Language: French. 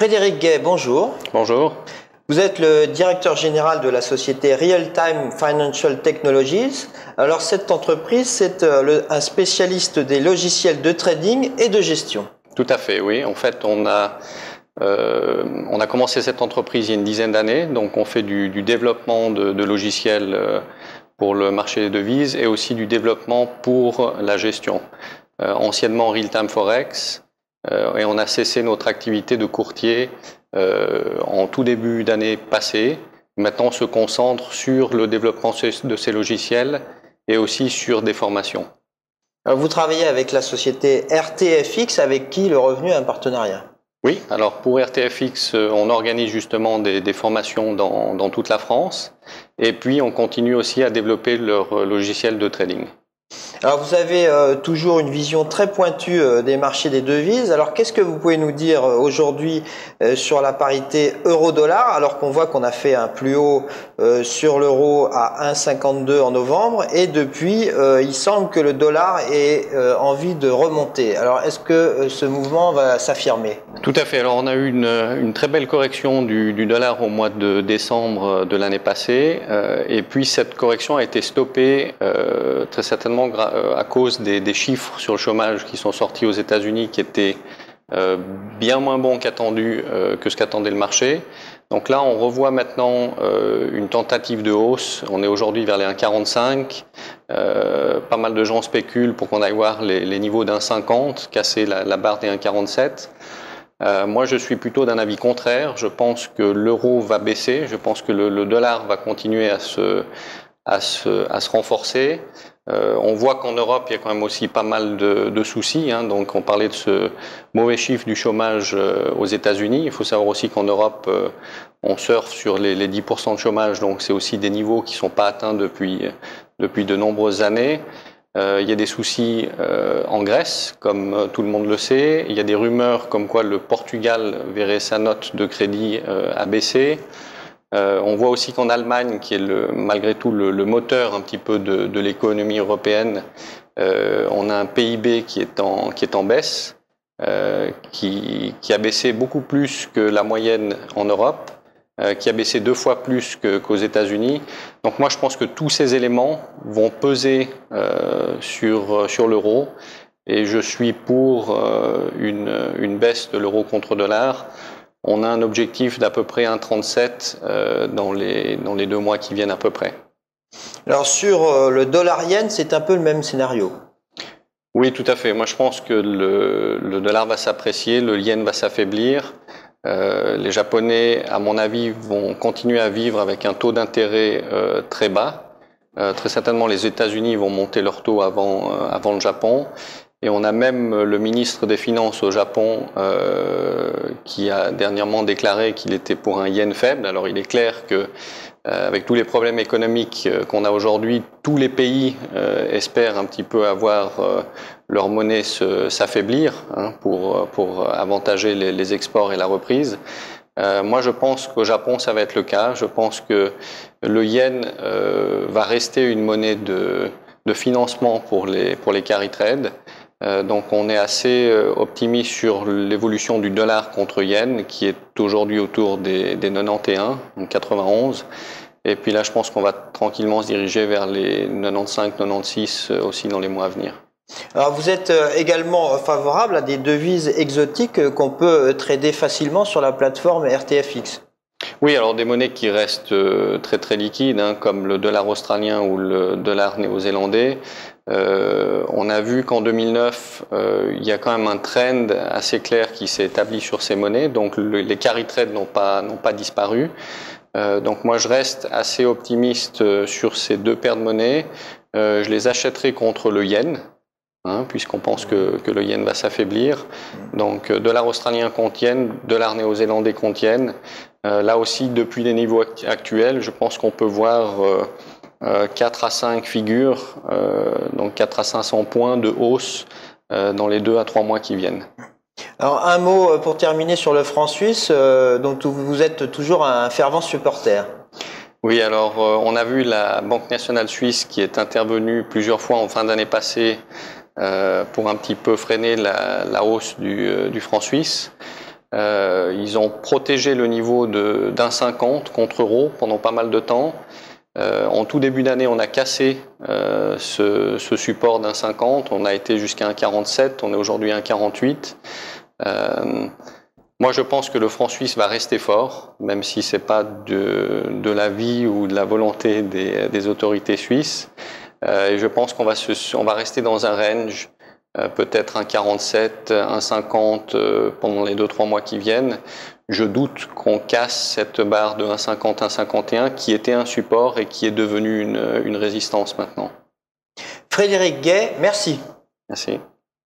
Frédéric Gay, bonjour. Bonjour. Vous êtes le directeur général de la société Real Time Financial Technologies. Alors cette entreprise, c'est un spécialiste des logiciels de trading et de gestion. Tout à fait, oui. En fait, on a commencé cette entreprise il y a une dizaine d'années. Donc on fait du développement de logiciels pour le marché des devises et aussi du développement pour la gestion. Anciennement Real Time Forex. Et on a cessé notre activité de courtier en tout début d'année passée. Maintenant, on se concentre sur le développement de ces logiciels et aussi sur des formations. Alors, vous travaillez avec la société RTFX, avec qui le revenu a un partenariat? Oui, alors pour RTFX, on organise justement des formations dans toute la France. Et puis, on continue aussi à développer leur logiciel de trading. Alors vous avez toujours une vision très pointue des marchés des devises. Alors qu'est-ce que vous pouvez nous dire aujourd'hui sur la parité euro-dollar, alors qu'on voit qu'on a fait un plus haut sur l'euro à 1,52 en novembre et depuis il semble que le dollar ait envie de remonter. Alors est-ce que ce mouvement va s'affirmer? Tout à fait. Alors on a eu une très belle correction du dollar au mois de décembre de l'année passée et puis cette correction a été stoppée très certainement à cause des chiffres sur le chômage qui sont sortis aux États-Unis qui étaient bien moins bons qu'attendus que ce qu'attendait le marché. Donc là, on revoit maintenant une tentative de hausse. On est aujourd'hui vers les 1,45. Pas mal de gens spéculent pour qu'on aille voir les niveaux d'1,50, casser la barre des 1,47. Moi, je suis plutôt d'un avis contraire. Je pense que l'euro va baisser. Je pense que le dollar va continuer à se renforcer. On voit qu'en Europe, il y a quand même aussi pas mal de soucis. Donc, on parlait de ce mauvais chiffre du chômage aux États-Unis. Il faut savoir aussi qu'en Europe, on surfe sur les 10% de chômage. Donc, c'est aussi des niveaux qui ne sont pas atteints depuis de nombreuses années. Il y a des soucis en Grèce, comme tout le monde le sait. Il y a des rumeurs comme quoi le Portugal verrait sa note de crédit abaisser. On voit aussi qu'en Allemagne, qui est malgré tout le moteur un petit peu de l'économie européenne, on a un PIB qui est en baisse, qui a baissé beaucoup plus que la moyenne en Europe, qui a baissé 2 fois plus qu'aux États-Unis. Donc moi, je pense que tous ces éléments vont peser sur l'euro, et je suis pour une baisse de l'euro contre dollar. On a un objectif d'à peu près 1,37 dans les 2 mois qui viennent à peu près. Alors sur le dollar-yen, c'est un peu le même scénario. Oui, tout à fait. Moi, je pense que le dollar va s'apprécier, le yen va s'affaiblir. Les Japonais, à mon avis, vont continuer à vivre avec un taux d'intérêt très bas. Très certainement, les États-Unis vont monter leur taux avant le Japon. Et on a même le ministre des Finances au Japon qui a dernièrement déclaré qu'il était pour un yen faible. Alors il est clair que avec tous les problèmes économiques qu'on a aujourd'hui, tous les pays espèrent un petit peu avoir leur monnaie s'affaiblir pour avantager les exports et la reprise. Moi, je pense qu'au Japon, ça va être le cas. Je pense que le yen va rester une monnaie de financement pour les carry trades. Donc on est assez optimiste sur l'évolution du dollar contre yen qui est aujourd'hui autour des 91, donc 91. Et puis là, je pense qu'on va tranquillement se diriger vers les 95, 96 aussi dans les mois à venir. Alors vous êtes également favorable à des devises exotiques qu'on peut trader facilement sur la plateforme RTFX? Oui, alors des monnaies qui restent très très liquides, comme le dollar australien ou le dollar néo-zélandais. On a vu qu'en 2009, il y a quand même un trend assez clair qui s'est établi sur ces monnaies. Donc les carry trades n'ont pas disparu. Donc moi je reste assez optimiste sur ces 2 paires de monnaies. Je les achèterai contre le yen, puisqu'on pense que le yen va s'affaiblir. Donc dollar australien contre yen, dollar néo-zélandais contre yen. Là aussi, depuis les niveaux actuels, je pense qu'on peut voir 4 à 5 figures, donc 4 à 500 points de hausse dans les 2 à 3 mois qui viennent. Alors un mot pour terminer sur le franc suisse, dont vous êtes toujours un fervent supporter. Oui, alors on a vu la Banque nationale suisse qui est intervenue plusieurs fois en fin d'année passée pour un petit peu freiner la hausse du franc suisse. Ils ont protégé le niveau d'1,50 contre euro pendant pas mal de temps. En tout début d'année, on a cassé ce support d'1,50. On a été jusqu'à 1,47. On est aujourd'hui à 1,48. Moi, je pense que le franc suisse va rester fort, même si c'est pas de l'avis ou de la volonté des autorités suisses. Et je pense qu'on va rester dans un range, peut-être 1,47, 1,50 pendant les 2-3 mois qui viennent. Je doute qu'on casse cette barre de 1,50, 1,51 qui était un support et qui est devenue une résistance maintenant. Frédéric Gay, merci. Merci.